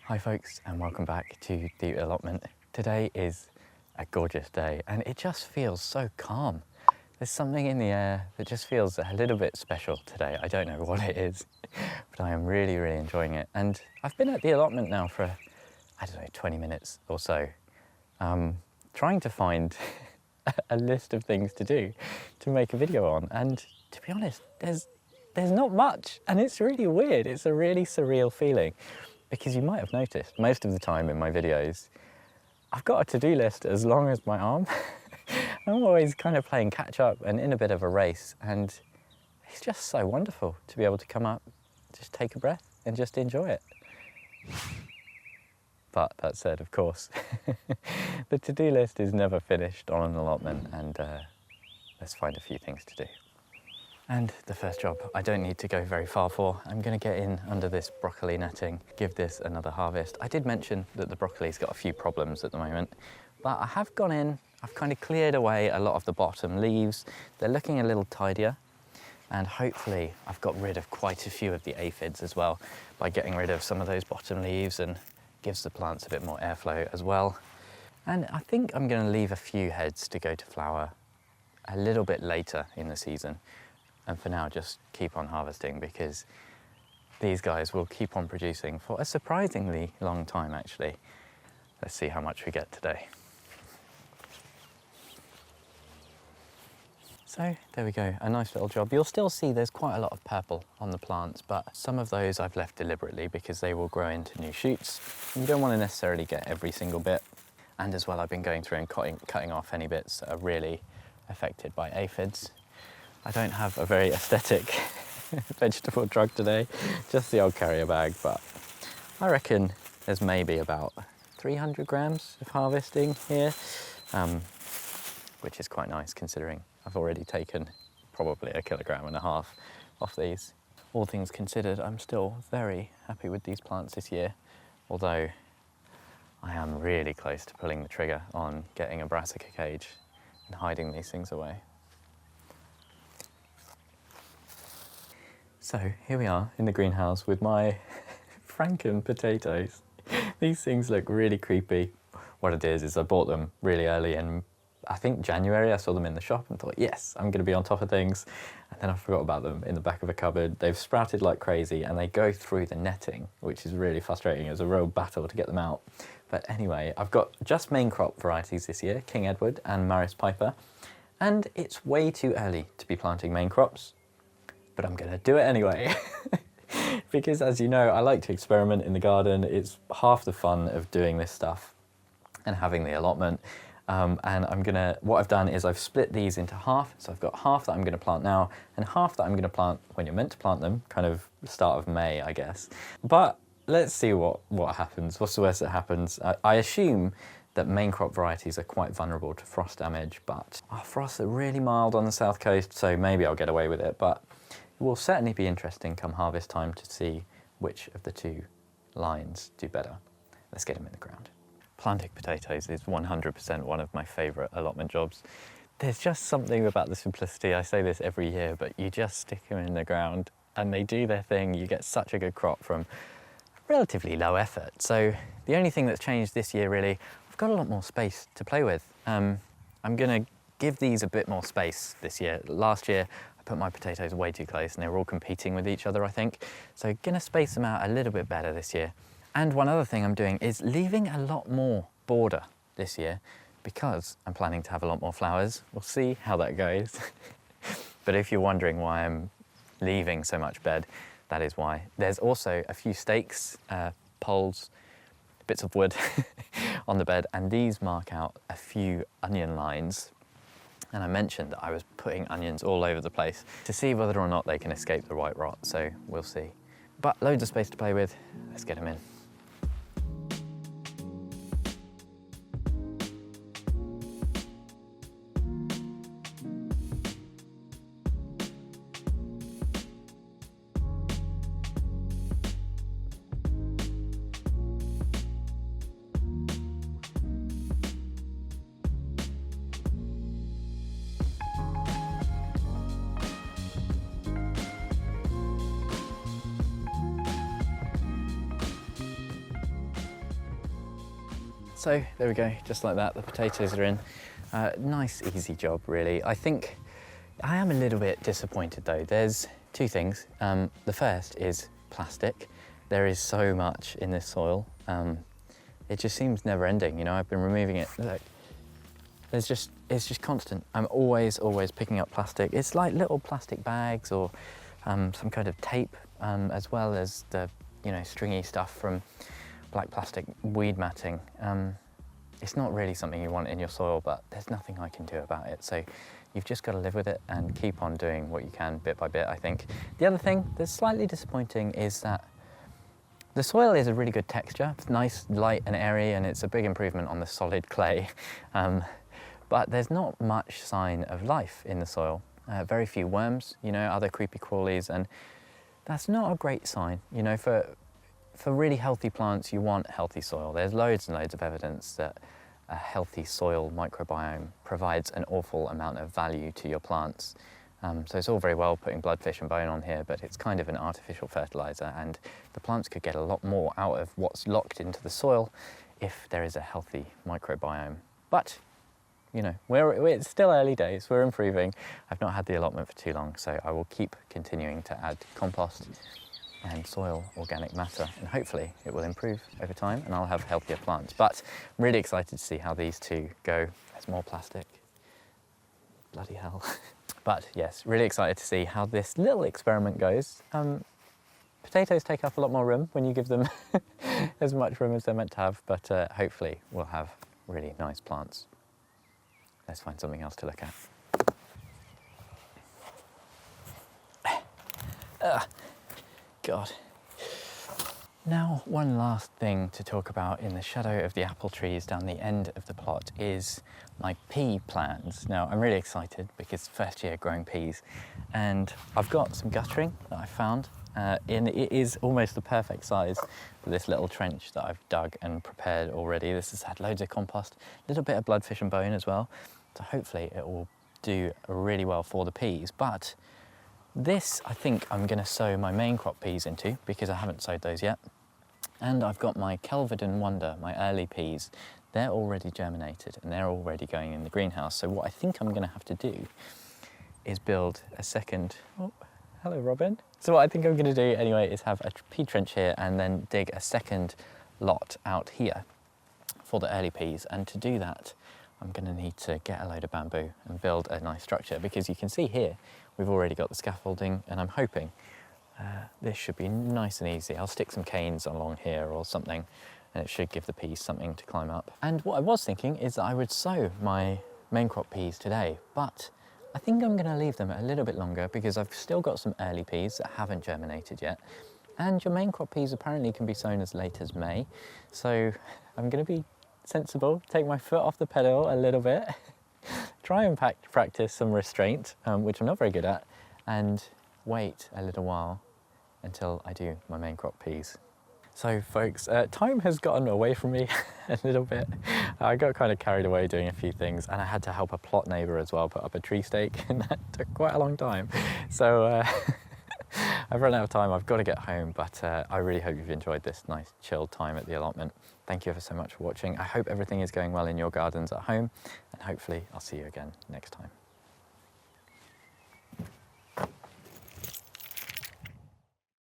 Hi folks, and welcome back to the allotment. Today is a gorgeous day and it just feels so calm. There's something in the air that just feels a little bit special today. I don't know what it is, but I am really enjoying it. And I've been at the allotment now for, I don't know, 20 minutes or so, trying to find a list of things to do to make a video on. And to be honest, there's not much, and it's really weird. It's a really surreal feeling. Because you might have noticed, most of the time in my videos, I've got a to-do list as long as my arm. I'm always kind of playing catch up and in a bit of a race, and it's just so wonderful to be able to come up, just take a breath and just enjoy it. But that said, of course, the to-do list is never finished on an allotment, and let's find a few things to do. And the first job I don't need to go very far for. I'm going to get in under this broccoli netting, give this another harvest. I did mention that the broccoli's got a few problems at the moment, but I have gone in, I've kind of cleared away a lot of the bottom leaves. They're looking a little tidier, and hopefully I've got rid of quite a few of the aphids as well by getting rid of some of those bottom leaves, and gives the plants a bit more airflow as well. And I think I'm going to leave a few heads to go to flower a little bit later in the season. And for now, just keep on harvesting, because these guys will keep on producing for a surprisingly long time, actually. Let's see how much we get today. So there we go, a nice little job. You'll still see there's quite a lot of purple on the plants, but some of those I've left deliberately because they will grow into new shoots. You don't want to necessarily get every single bit. And as well, I've been going through and cutting off any bits that are really affected by aphids. I don't have a very aesthetic vegetable truck today, just the old carrier bag, but I reckon there's maybe about 300 grams of harvesting here, which is quite nice considering I've already taken probably 1.5 kilograms off these. All things considered, I'm still very happy with these plants this year, although I am really close to pulling the trigger on getting a brassica cage and hiding these things away. So here we are in the greenhouse with my Franken potatoes. These things look really creepy. What it is I bought them really early in, I think January. I saw them in the shop and thought, yes, I'm going to be on top of things. And then I forgot about them in the back of a cupboard. They've sprouted like crazy and they go through the netting, which is really frustrating. It was a real battle to get them out. But anyway, I've got just main crop varieties this year, King Edward and Maris Piper. And it's way too early to be planting main crops, but I'm going to do it anyway. Because as you know, I like to experiment in the garden. It's half the fun of doing this stuff and having the allotment. And what I've done is I've split these into half. So I've got half that I'm going to plant now and half that I'm going to plant when you're meant to plant them, kind of start of May, I guess. But let's see what happens. What's the worst that happens? I assume that main crop varieties are quite vulnerable to frost damage, but our frosts are really mild on the south coast, so maybe I'll get away with it. But it will certainly be interesting come harvest time to see which of the two lines do better. Let's get them in the ground. Planting potatoes is 100% one of my favourite allotment jobs. There's just something about the simplicity. I say this every year, but you just stick them in the ground and they do their thing. You get such a good crop from relatively low effort. So the only thing that's changed this year, really, I've got a lot more space to play with. I'm going to give these a bit more space this year. Last year, put my potatoes way too close and they were all competing with each other, I think. So gonna space them out a little bit better this year. And one other thing I'm doing is leaving a lot more border this year because I'm planning to have a lot more flowers. We'll see how that goes. But if you're wondering why I'm leaving so much bed, that is why. There's also a few stakes, poles, bits of wood on the bed, and these mark out a few onion lines. And I mentioned that I was putting onions all over the place to see whether or not they can escape the white rot, so we'll see. But loads of space to play with, let's get them in. So there we go, just like that, the potatoes are in. Nice, easy job, really. I think I am a little bit disappointed though. There's two things. The first is plastic. There is so much in this soil. It just seems never ending, you know. I've been removing it. Look, it's just constant. I'm always picking up plastic. It's like little plastic bags or some kind of tape, as well as the, you know, stringy stuff from black plastic weed matting. It's not really something you want in your soil, but there's nothing I can do about it. So you've just got to live with it and keep on doing what you can bit by bit, I think. The other thing that's slightly disappointing is that the soil is a really good texture. It's nice, light and airy, and it's a big improvement on the solid clay. But there's not much sign of life in the soil. Very few worms, you know, other creepy crawlies, and that's not a great sign. You know, for really healthy plants, you want healthy soil. There's loads and loads of evidence that a healthy soil microbiome provides an awful amount of value to your plants. So it's all very well putting blood, fish and bone on here, but it's kind of an artificial fertilizer, and the plants could get a lot more out of what's locked into the soil if there is a healthy microbiome. But, you know, it's still early days, we're improving. I've not had the allotment for too long, so I will keep continuing to add compost and soil organic matter, and hopefully it will improve over time and I'll have healthier plants. But I'm really excited to see how these two go. There's more plastic. Bloody hell. But yes, really excited to see how this little experiment goes. Potatoes take up a lot more room when you give them as much room as they're meant to have, but hopefully we'll have really nice plants. Let's find something else to look at. God. Now, one last thing to talk about in the shadow of the apple trees down the end of the plot is my pea plans. Now, I'm really excited because first year growing peas, and I've got some guttering that I found, and it is almost the perfect size for this little trench that I've dug and prepared already. This has had loads of compost, a little bit of blood, fish and bone as well, so hopefully it will do really well for the peas. But this, I think I'm going to sow my main crop peas into because I haven't sowed those yet. And I've got my Kelvedon Wonder, my early peas. They're already germinated and they're already going in the greenhouse. So what I think I'm going to have to do is build a second... Oh, hello, Robin. So what I think I'm going to do anyway is have a pea trench here and then dig a second lot out here for the early peas. And to do that, I'm going to need to get a load of bamboo and build a nice structure, because you can see here we've already got the scaffolding, and I'm hoping this should be nice and easy. I'll stick some canes along here or something, and it should give the peas something to climb up. And what I was thinking is that I would sow my main crop peas today, but I think I'm going to leave them a little bit longer because I've still got some early peas that haven't germinated yet. And your main crop peas apparently can be sown as late as May. So I'm going to be sensible, take my foot off the pedal a little bit, try and practice some restraint, which I'm not very good at, and wait a little while until I do my main crop peas. So folks, time has gotten away from me a little bit. I got kind of carried away doing a few things, and I had to help a plot neighbour as well put up a tree stake, and that took quite a long time. So I've run out of time, I've got to get home, but I really hope you've enjoyed this nice chilled time at the allotment. Thank you ever so much for watching. I hope everything is going well in your gardens at home, and hopefully I'll see you again next time.